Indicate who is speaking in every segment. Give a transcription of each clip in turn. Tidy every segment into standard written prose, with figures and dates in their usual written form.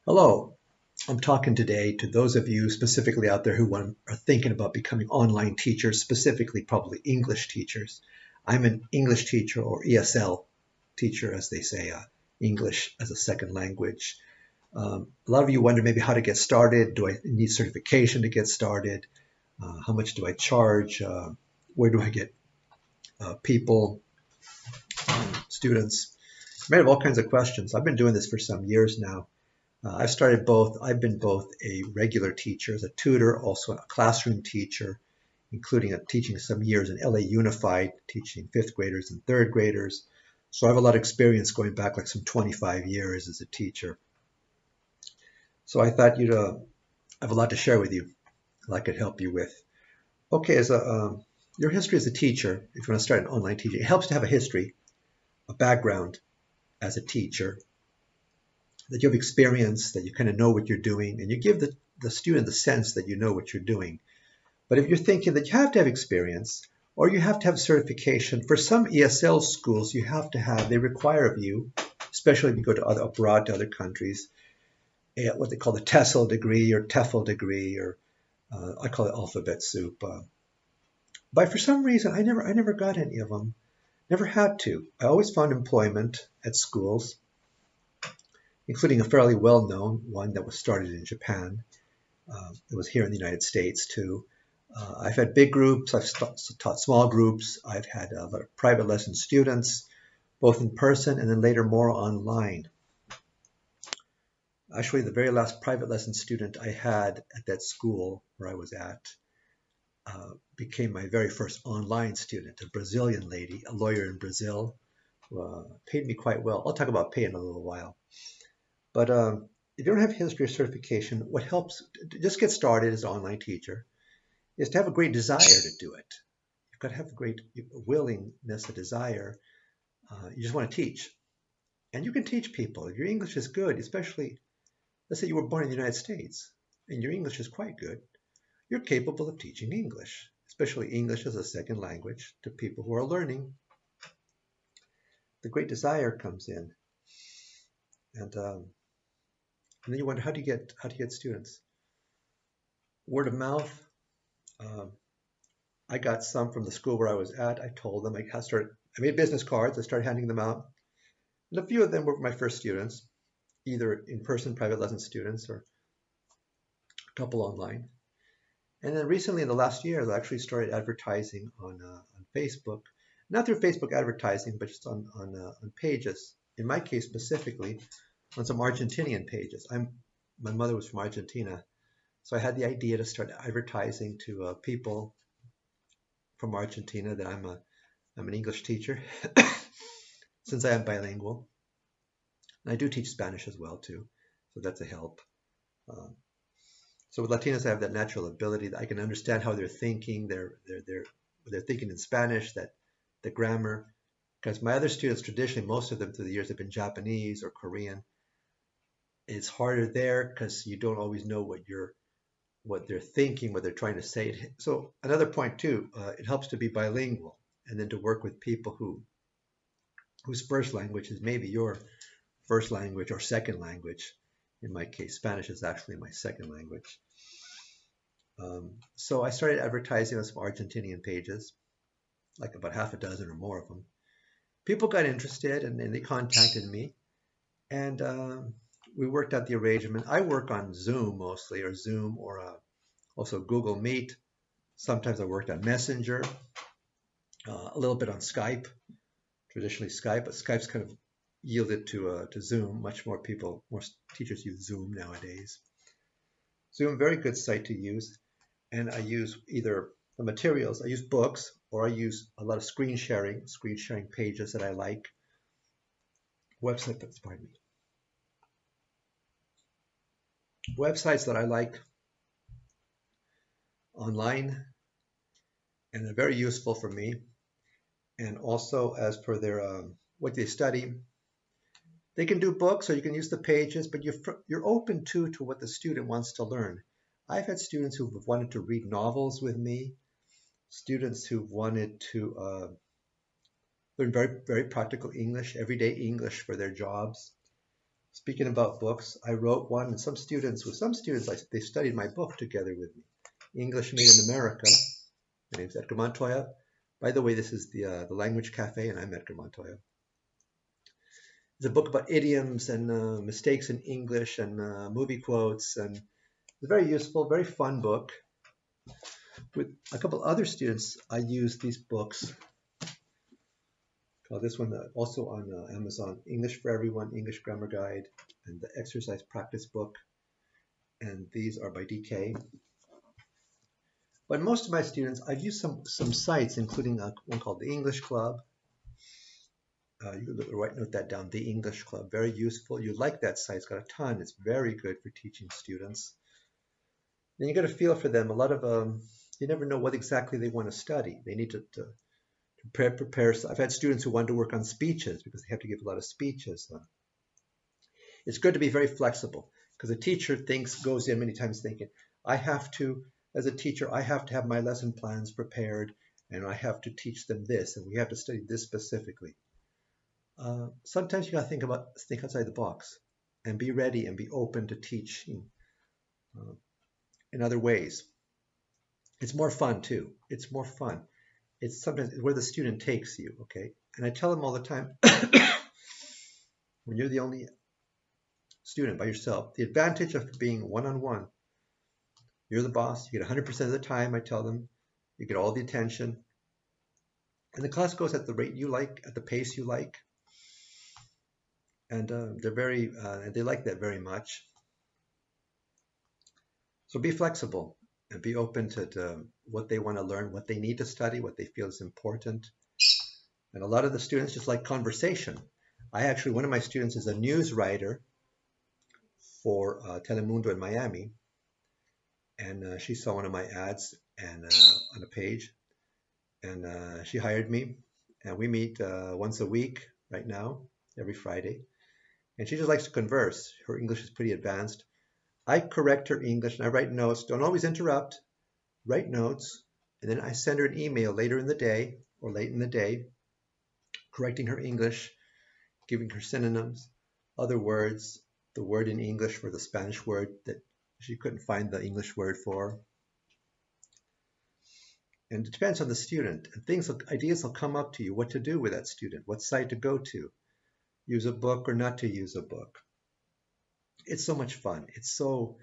Speaker 1: Hello, I'm talking today to those of you specifically out there are thinking about becoming online teachers, specifically probably English teachers. I'm an English teacher or ESL teacher, as they say, English as a second language. A lot of you wonder maybe how to get started. Do I need certification to get started? How much do I charge? Where do I get people, students? I may have all kinds of questions. I've been doing this for some years now. I've been both a regular teacher as a tutor, also a classroom teacher, including teaching some years in LA Unified, teaching fifth graders and third graders. So I have a lot of experience going back like some 25 years as a teacher. So I thought I have a lot to share with you that I could help you with. Okay, your history as a teacher, if you want to start an online teaching, it helps to have a history, a background as a teacher, that you have experience, that you kind of know what you're doing, and you give the student the sense that you know what you're doing. But if you're thinking that you have to have experience or you have to have certification, for some ESL schools, they require of you, especially if you go to abroad to other countries, what they call the TESOL degree or TEFL degree, or I call it alphabet soup. But for some reason, I never got any of them. Never had to. I always found employment at schools, including a fairly well-known one that was started in Japan. It was here in the United States too. I've had big groups, I've taught small groups, I've had a lot of private lesson students, both in person and then later more online. Actually, the very last private lesson student I had at that school where I was at became my very first online student, a Brazilian lady, a lawyer in Brazil, who paid me quite well. I'll talk about pay in a little while. But if you don't have history or certification, what helps to just get started as an online teacher is to have a great desire to do it. You've got to have a great willingness, a desire. You just want to teach. And you can teach people. If your English is good, especially, let's say you were born in the United States and your English is quite good, you're capable of teaching English, especially English as a second language to people who are learning. The great desire comes in. And then you wonder, how do you get students? Word of mouth. Um, I got some from the school where I was at. I told them I made business cards. I started handing them out. And a few of them were my first students, either in-person private lesson students or a couple online. And then recently, in the last year, I actually started advertising on Facebook, not through Facebook advertising, but just on pages. In my case specifically, on some Argentinian pages. My mother was from Argentina, so I had the idea to start advertising to people from Argentina that I'm an English teacher since I am bilingual. And I do teach Spanish as well too, so that's a help. Um, so with Latinos, I have that natural ability that I can understand how they're thinking. They're thinking in Spanish, that the grammar. Because my other students, traditionally, most of them through the years have been Japanese or Korean. It's harder there because you don't always know what they're thinking, what they're trying to say. So another point too, it helps to be bilingual and then to work with people whose first language is maybe your first language or second language. In my case, Spanish is actually my second language. So I started advertising on some Argentinian pages, like about half a dozen or more of them. People got interested and they contacted me, and we worked out the arrangement. I work on Zoom mostly, or Zoom, or also Google Meet. Sometimes I worked on Messenger, a little bit on Skype, traditionally Skype, but Skype's kind of yielded to Zoom. More teachers use Zoom nowadays. Zoom, very good site to use. And I use either the materials, I use books, or I use a lot of screen sharing pages that I like. Pardon me. Websites that I like online, and they're very useful for me. And also, as per their what they study, they can do books or you can use the pages, but you're open to what the student wants to learn. I've had students who've wanted to read novels with me, students who've wanted to learn very, very practical English, everyday English for their jobs, Speaking about books, I wrote one, and with some students, they studied my book together with me. English Made in America. My name's Edgar Montoya. By the way, this is the Language Cafe, and I'm Edgar Montoya. It's a book about idioms and mistakes in English and movie quotes, and it's a very useful, very fun book. With a couple other students, I use these books. This one also on Amazon, English for Everyone, English Grammar Guide, and the Exercise Practice Book. And these are by DK. But most of my students, I've used some sites, including one called the English Club. You can note that down, the English Club, very useful. You like that site, it's got a ton. It's very good for teaching students. And you get a feel for them. A lot of you never know what exactly they want to study. They need to prepare. I've had students who want to work on speeches because they have to give a lot of speeches. It's good to be very flexible because a teacher goes in many times thinking, as a teacher, I have to have my lesson plans prepared and I have to teach them this and we have to study this specifically. Sometimes you got to think outside the box and be ready and be open to teaching in other ways. It's more fun too. It's more fun. It's sometimes where the student takes you, okay? And I tell them all the time, when you're the only student by yourself, the advantage of being one-on-one, you're the boss, you get 100% of the time, I tell them, you get all the attention, and the class goes at the rate you like, at the pace you like, and they like that very much. So be flexible and be open to what they want to learn, what they need to study, what they feel is important. And a lot of the students just like conversation. One of my students is a news writer for Telemundo in Miami, and she saw one of my ads and on a page, and she hired me, and we meet once a week right now, every Friday, and she just likes to converse. Her English is pretty advanced. I correct her English and I write notes. Don't always interrupt. Write notes, and then I send her an email later in the day or late in the day, correcting her English, giving her synonyms, other words, the word in English for the Spanish word that she couldn't find the English word for. And it depends on the student. And ideas will come up to you, what to do with that student, what site to go to, use a book or not to use a book. It's so much fun. It's so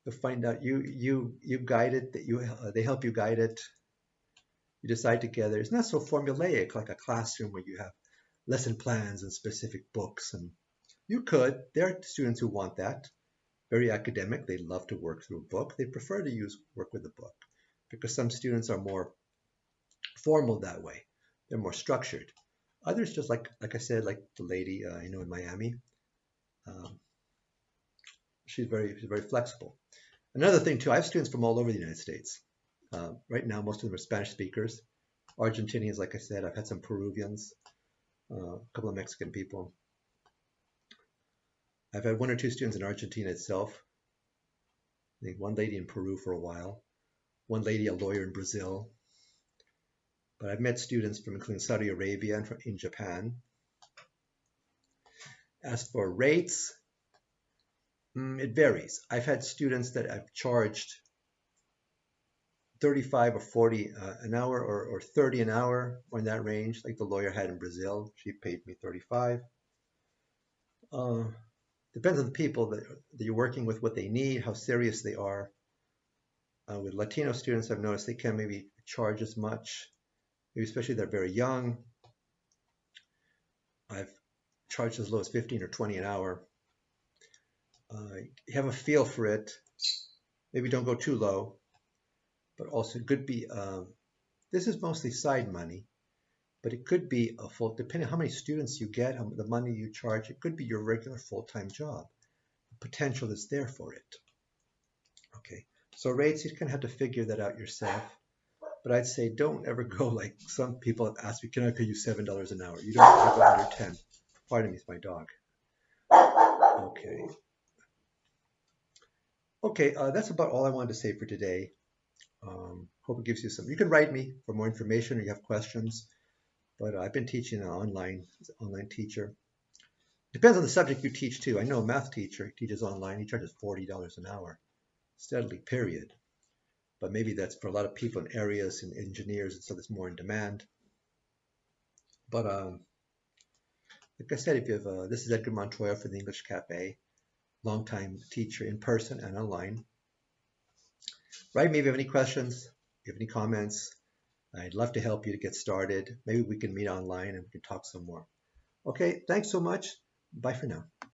Speaker 1: to find out you guide it, they help you guide it. You decide together. It's not so formulaic like a classroom where you have lesson plans and specific books. And there are students who want that. Very academic. They love to work through a book. They prefer to work with a book because some students are more formal that way. They're more structured. Others just like I said, like the lady I know in Miami. She's very flexible. Another thing too, I have students from all over the United States. Right now, most of them are Spanish speakers. Argentinians, like I said, I've had some Peruvians, a couple of Mexican people. I've had one or two students in Argentina itself. I think one lady in Peru for a while, one lady, a lawyer in Brazil. But I've met students from including Saudi Arabia and in Japan. As for rates, it varies. I've had students that I've charged 35 or 40 an hour or 30 an hour, or in that range, like the lawyer had in Brazil. She paid me 35. Depends on the people that you're working with, what they need, how serious they are. With Latino students, I've noticed they can't maybe charge as much, maybe especially if they're very young. I've charged as low as 15 or 20 an hour. You have a feel for it. Maybe don't go too low, but also it could be, this is mostly side money, but it could be a full, depending on how many students you get, the money you charge, it could be your regular full-time job. The potential is there for it. Okay, so rates, you kind of have to figure that out yourself. But I'd say don't ever go like some people have asked me, can I pay you $7 an hour? You don't ever go under 10. Pardon me, it's my dog. Okay. Okay, that's about all I wanted to say for today. Hope it gives you some. You can write me for more information or you have questions. But I've been teaching online teacher. Depends on the subject you teach too. I know a math teacher, he teaches online, he charges $40 an hour, steadily, period. But maybe that's for a lot of people in areas and engineers and stuff that's more in demand. But like I said, if you have, this is Edgar Montoya for the English Cafe, longtime teacher in person and online. Write me if you have any questions, if you have any comments. I'd love to help you to get started. Maybe we can meet online and we can talk some more. Okay, thanks so much. Bye for now.